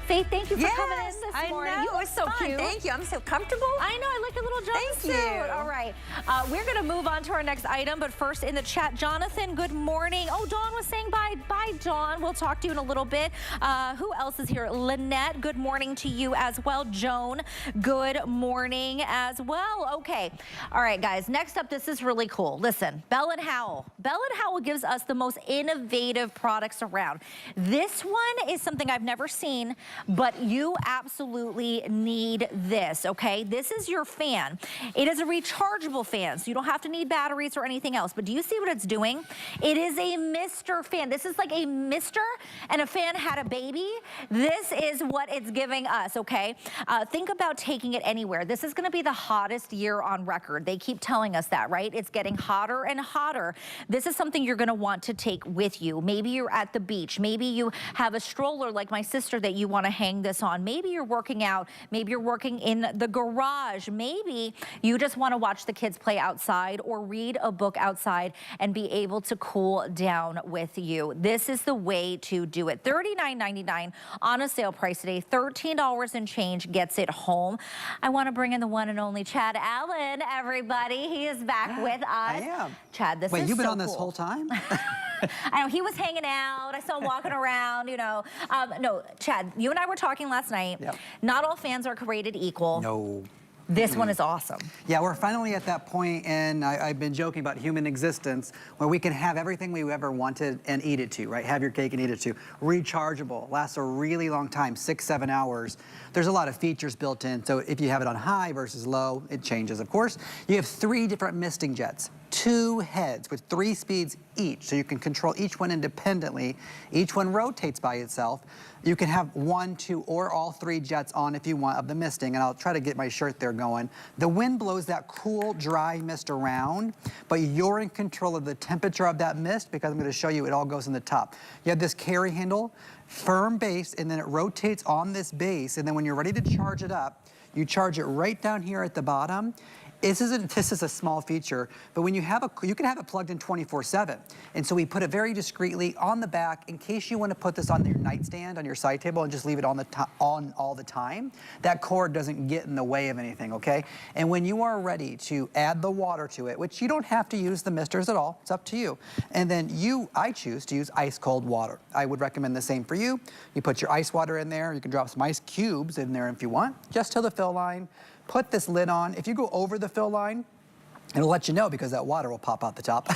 Faith, thank you for coming in this morning. I know, You look so cute. Thank you. I'm so comfortable. I know, I like your little jumpsuit. Thank you. All right, we're gonna move on to our next item, but first in the chat, Jonathan, good morning. Oh, Dawn was saying bye. Bye, Dawn. We'll talk to you in a little bit. Who else is here? Lynette, good morning to you as well. Joan, good morning as well. Okay, all right, guys, next up, this is really cool. Listen, Bell & Howell. Bell & Howell gives us the most innovative products around. This one is something I've never seen, but you absolutely need this, okay? This is your fan. It is a rechargeable fan, so you don't have to need batteries or anything else, but do you see what it's doing? It is a mister fan. This is like a mister and a fan had a baby. This is what it's giving us, okay? Think about taking it anywhere. This is gonna be the hottest year on record. They keep telling us that, right? It's getting hotter and hotter. This is something you're gonna want to take with you. Maybe you're at the beach. Maybe you have a stroller like my sister that you wanna hang this on. Maybe you're working out. Maybe you're working in the garage. Maybe you just wanna watch the kids play outside or read a book outside and be able to cool down with you. This is the way to do it. $39.99 on a sale price today. $13 and change gets it home. I wanna bring in the one and only Chad Allen, everybody. He is back with us. I am. Chad, this is so cool. Wait, you've been on this whole time? I know, he was hanging out. I saw him walking around, you know. No, Chad, you and I were talking last night. Yep. Not all fans are created equal. No. This one is awesome. Yeah, we're finally at that point, and I've been joking about human existence, where we can have everything we ever wanted and eat it too, right? Have your cake and eat it too. Rechargeable, lasts a really long time, 6-7 hours. There's a lot of features built in, so if you have it on high versus low, it changes, of course. You have 3 different misting jets, 2 heads with 3 speeds each, so you can control each one independently. Each one rotates by itself. You can have 1, 2, or all 3 jets on if you want of the misting, and I'll try to get my shirt there going. The wind blows that cool, dry mist around, but you're in control of the temperature of that mist, because I'm gonna show you it all goes in the top. You have this carry handle, firm base, and then it rotates on this base, and then when you're ready to charge it up, you charge it right down here at the bottom. This is a small feature, but when you have you can have it plugged in 24/7. And so we put it very discreetly on the back in case you want to put this on your nightstand, on your side table, and just leave it on all the time. That cord doesn't get in the way of anything, okay? And when you are ready to add the water to it, which you don't have to use the misters at all, it's up to you. And then I choose to use ice cold water. I would recommend the same for you. You put your ice water in there. You can drop some ice cubes in there if you want, just till the fill line. Put this lid on. If you go over the fill line, it'll let you know because that water will pop out the top.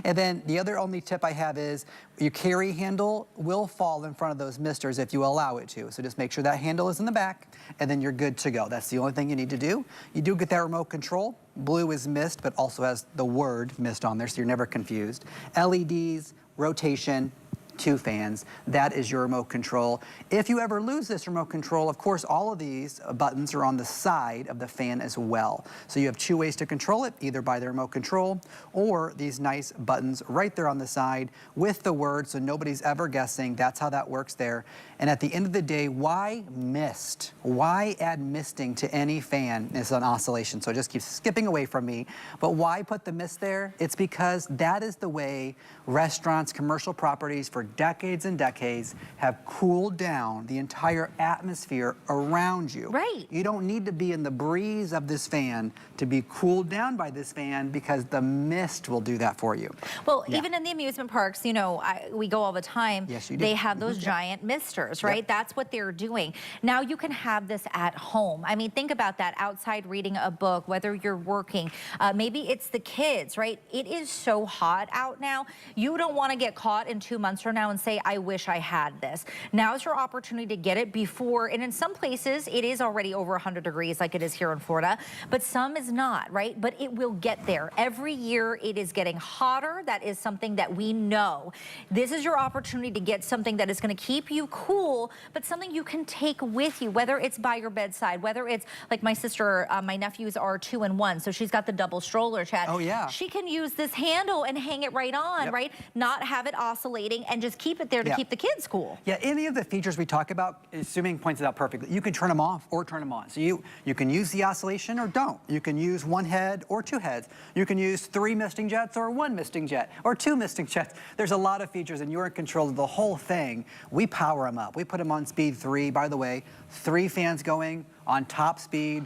And then the other only tip I have is your carry handle will fall in front of those misters if you allow it to. So just make sure that handle is in the back and then you're good to go. That's the only thing you need to do. You do get that remote control. Blue is mist, but also has the word mist on there, so you're never confused. LEDs, rotation, 2 fans. That is your remote control. If you ever lose this remote control, of course, all of these buttons are on the side of the fan as well. So you have 2 ways to control it, either by the remote control or these nice buttons right there on the side with the word, so nobody's ever guessing. That's how that works there. And at the end of the day, why mist? Why add misting to any fan? It's an oscillation, so it just keeps skipping away from me. But why put the mist there? It's because that is the way restaurants, commercial properties for decades and decades have cooled down the entire atmosphere around you. Right. You don't need to be in the breeze of this fan to be cooled down by this fan, because the mist will do that for you. Well, even in the amusement parks, you know, we go all the time. Yes, you do. They have those giant misters, right? Yep. That's what they're doing. Now you can have this at home. I mean, think about that, outside reading a book, whether you're working, maybe it's the kids, right? It is so hot out now. You don't want to get caught in 2 months from now and say, I wish I had this. Now's your opportunity to get it before, and in some places it is already over 100 degrees like it is here in Florida, but some is not, right? But it will get there. Every year it is getting hotter. That is something that we know. This is your opportunity to get something that is going to keep you cool, but something you can take with you, whether it's by your bedside, whether it's like my sister, my nephews are 2 in 1, so she's got the double stroller, Chad. Oh yeah. She can use this handle and hang it right on, right? Not have it oscillating and just keep it there to keep the kids cool. Yeah, any of the features we talk about, Suming points it out perfectly. You can turn them off or turn them on. So you can use the oscillation or don't. You can use one head or two heads. You can use 3 misting jets or 1 misting jet or 2 misting jets. There's a lot of features and you're in control of the whole thing. We power them up. We put them on speed 3. By the way, 3 fans going on top speed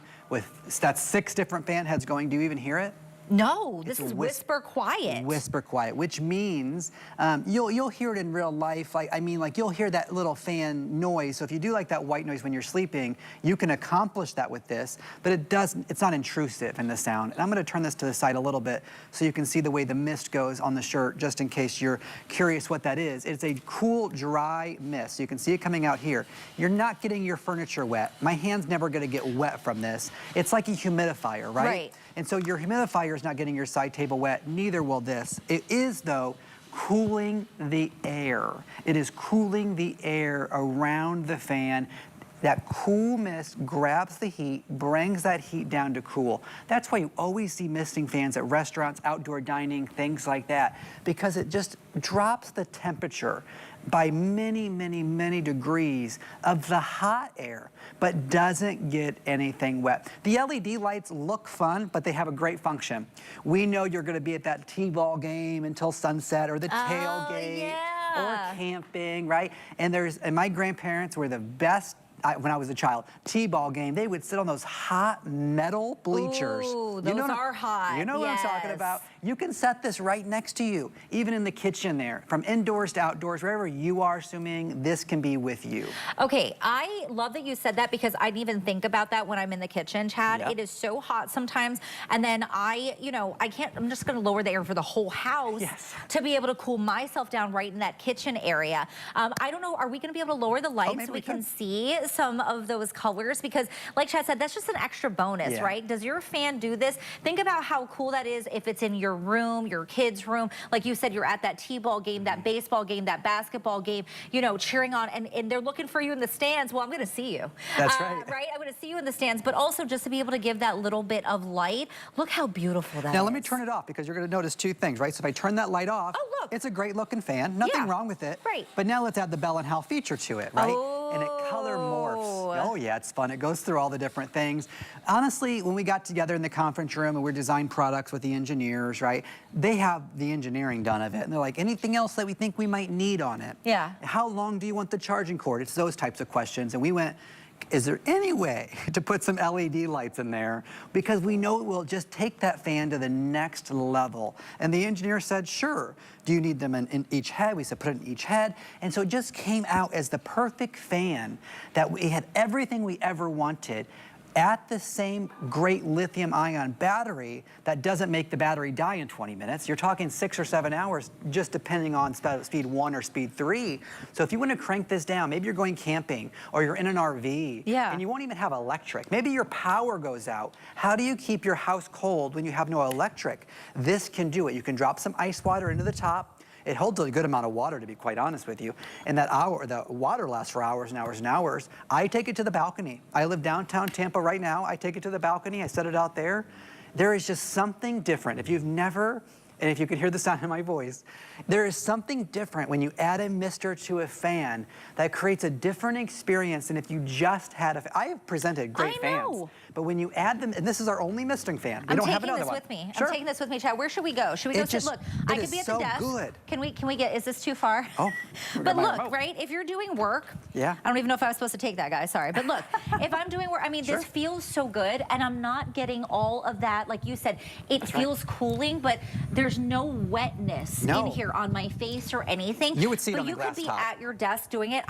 that's 6 different fan heads going. Do you even hear it? No, this is whisper quiet. Whisper quiet, which means you'll hear it in real life. Like you'll hear that little fan noise. So if you do like that white noise when you're sleeping, you can accomplish that with this, but it's not intrusive in the sound. And I'm gonna turn this to the side a little bit so you can see the way the mist goes on the shirt, just in case you're curious what that is. It's a cool, dry mist. So you can see it coming out here. You're not getting your furniture wet. My hand's never gonna get wet from this. It's like a humidifier, right? Right. And so your humidifier is not getting your side table wet, neither will this. It is, though, cooling the air. It is cooling the air around the fan. That cool mist grabs the heat, brings that heat down to cool. That's why you always see misting fans at restaurants, outdoor dining, things like that, because it just drops the temperature by many, many, many degrees of the hot air, but doesn't get anything wet. The LED lights look fun, but they have a great function. We know you're gonna be at that T-ball game until sunset, or the tailgate, or camping, right? And my grandparents were the best when I was a child, T-ball game, they would sit on those hot metal bleachers. Ooh, those are hot. You know what I'm talking about. You can set this right next to you, even in the kitchen there. From indoors to outdoors, wherever you are, Suming, this can be with you. Okay, I love that you said that because I didn't even think about that when I'm in the kitchen, Chad. It is so hot sometimes. And then I'm just gonna lower the air for the whole house to be able to cool myself down right in that kitchen area. I don't know, are we gonna be able to lower the lights so we can see some of those colors? Because like Chad said, that's just an extra bonus, right? Does your fan do this? Think about how cool that is if it's in your room, your kid's room. Like you said, you're at that T-ball game, that baseball game, that basketball game, you know, cheering on, and they're looking for you in the stands. Well, I'm gonna see you. That's right. Right, I'm gonna see you in the stands, but also just to be able to give that little bit of light. Look how beautiful that is. Now let me turn it off because you're gonna notice 2 things, right? So if I turn that light off, it's a great looking fan. Nothing wrong with it. Right. But now let's add the Bell & Howell feature to it, right? And it color morphs. Oh yeah, it's fun. It goes through all the different things. Honestly, when we got together in the conference room and we're designing products with the engineers, right? They have the engineering done of it. And they're like, anything else that we think we might need on it? Yeah. How long do you want the charging cord? It's those types of questions. And we went, is there any way to put some LED lights in there? Because we know it will just take that fan to the next level. And the engineer said, sure. Do you need them in each head? We said, put it in each head. And so it just came out as the perfect fan that we had everything we ever wanted at the same great lithium-ion battery that doesn't make the battery die in 20 minutes. You're talking 6 or 7 hours, just depending on speed 1 or speed 3. So if you want to crank this down, maybe you're going camping or you're in an RV and you won't even have electric. Maybe your power goes out. How do you keep your house cold when you have no electric? This can do it. You can drop some ice water into the top. It holds a good amount of water, to be quite honest with you. And the water lasts for hours and hours and hours. I take it to the balcony. I live downtown Tampa right now. I take it to the balcony. I set it out there. There is just something different. If you've never, and if you can hear the sound in my voice, there is something different when you add a mister to a fan that creates a different experience than if you just had a fan. I have presented great fans, but when you add them, and this is our only misting fan. We don't have another one. I'm taking this with me, Chad. Where should we go? Should we go sit? Look, I could be at the desk. Good. Can we get, is this too far? Oh. But look, right, if you're doing work, I don't even know if I was supposed to take that, guy, sorry. But look, if I'm doing work, I mean, this feels so good, and I'm not getting all of that, like you said, it feels cooling, but there's no wetness in here on my face or anything. You would see it on the glass top. But you could be at your desk doing it.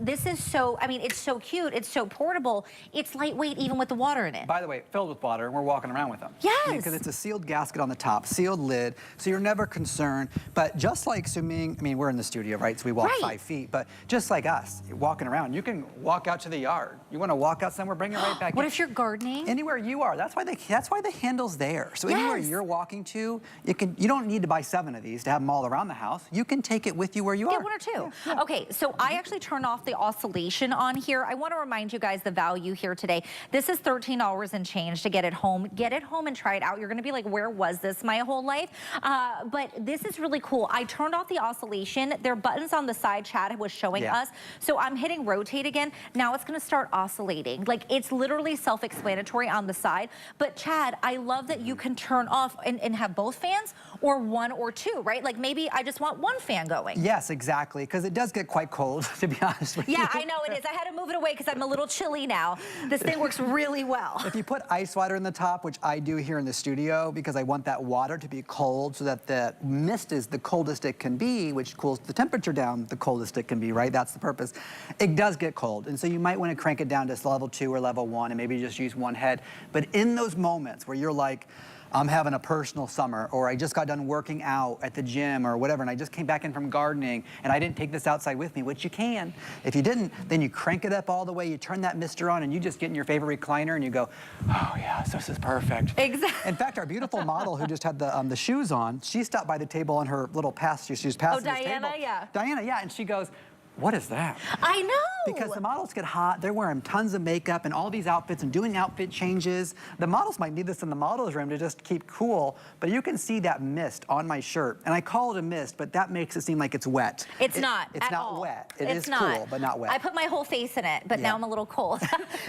This is so, I mean, it's so cute, it's so portable, it's lightweight even with the water in it. By the way, filled with water, and we're walking around with them. Yes. Because it's a sealed gasket on the top, sealed lid, so you're never concerned. But just like Suming, I mean, we're in the studio, right? So we walk 5 feet, but just like us, you're walking around, you can walk out to the yard. You want to walk out somewhere, bring it right back in. What if you're gardening? Anywhere you are. That's why the handle's there. So anywhere you're walking to, you You don't need to buy 7 of these to have them all around the house. You can take it with you where you are. Get 1 or 2. Yeah. Okay, so I actually turned off the oscillation on here. I want to remind you guys the value here today. This is $13 and change to get it home. Get it home and try it out. You're going to be like, where was this my whole life? But this is really cool. I turned off the oscillation. There are buttons on the side, Chad was showing us. So I'm hitting rotate again. Now it's going to start oscillating. Like, it's literally self-explanatory on the side. But Chad, I love that you can turn off and have both fans, or 1 or 2, right? Like, maybe I just want 1 fan going. Yes, exactly, because it does get quite cold, to be honest with you. Yeah, I know it is. I had to move it away because I'm a little chilly now. This thing works really well. If you put ice water in the top, which I do here in the studio, because I want that water to be cold so that the mist is the coldest it can be, which cools the temperature down the coldest it can be, right? That's the purpose. It does get cold, and so you might want to crank it down to level 2 or level 1 and maybe just use 1 head. But in those moments where you're like, I'm having a personal summer, or I just got done working out at the gym or whatever, and I just came back in from gardening and I didn't take this outside with me, which you can. If you didn't, then you crank it up all the way, you turn that mister on, and you just get in your favorite recliner and you go, oh yes, this is perfect. Exactly. In fact, our beautiful model who just had the shoes on, she stopped by the table on her little pass, she was passing this Diana, table. yeah. Diana, yeah, and she goes, what is that? I know. Because the models get hot, they're wearing tons of makeup and all these outfits and doing outfit changes. The models might need this in the model's room to just keep cool, but you can see that mist on my shirt. And I call it a mist, but that makes it seem like it's wet. It's not It's at not all. wet. It it's is not. cool, but not wet. I put my whole face in it, but now I'm a little cold.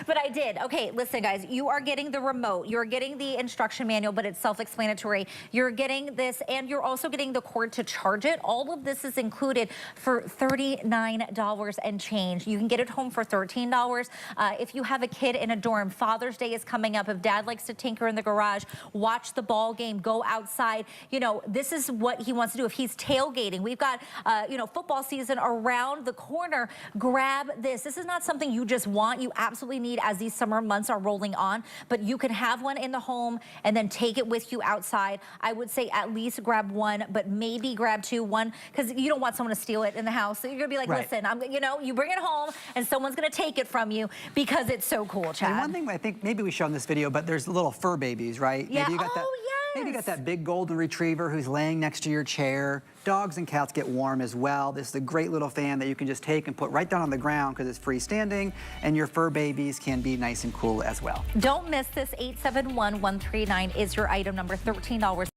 But I did. Okay, listen guys, you are getting the remote, you're getting the instruction manual, but it's self-explanatory. You're getting this, and you're also getting the cord to charge it. All of this is included for $39 and change. You can get it home for $13. If you have a kid in a dorm, Father's Day is coming up. If dad likes to tinker in the garage, watch the ball game, go outside, you know, this is what he wants to do. If he's tailgating, we've got, you know, football season around the corner, grab this. This is not something you just want, you absolutely need as these summer months are rolling on, but you can have one in the home and then take it with you outside. I would say at least grab 1, but maybe grab 2, 1, because you don't want someone to steal it in the house. So you're gonna be like, listen, you know, you bring it home and someone's gonna take it from you because it's so cool, Chad. And one thing I think maybe we show in this video, but there's little fur babies, right? Yeah. Maybe you got that, maybe you got that big golden retriever who's laying next to your chair. Dogs and cats get warm as well. This is a great little fan that you can just take and put right down on the ground because it's freestanding, and your fur babies can be nice and cool as well. Don't miss this. 871139 is your item number, $13.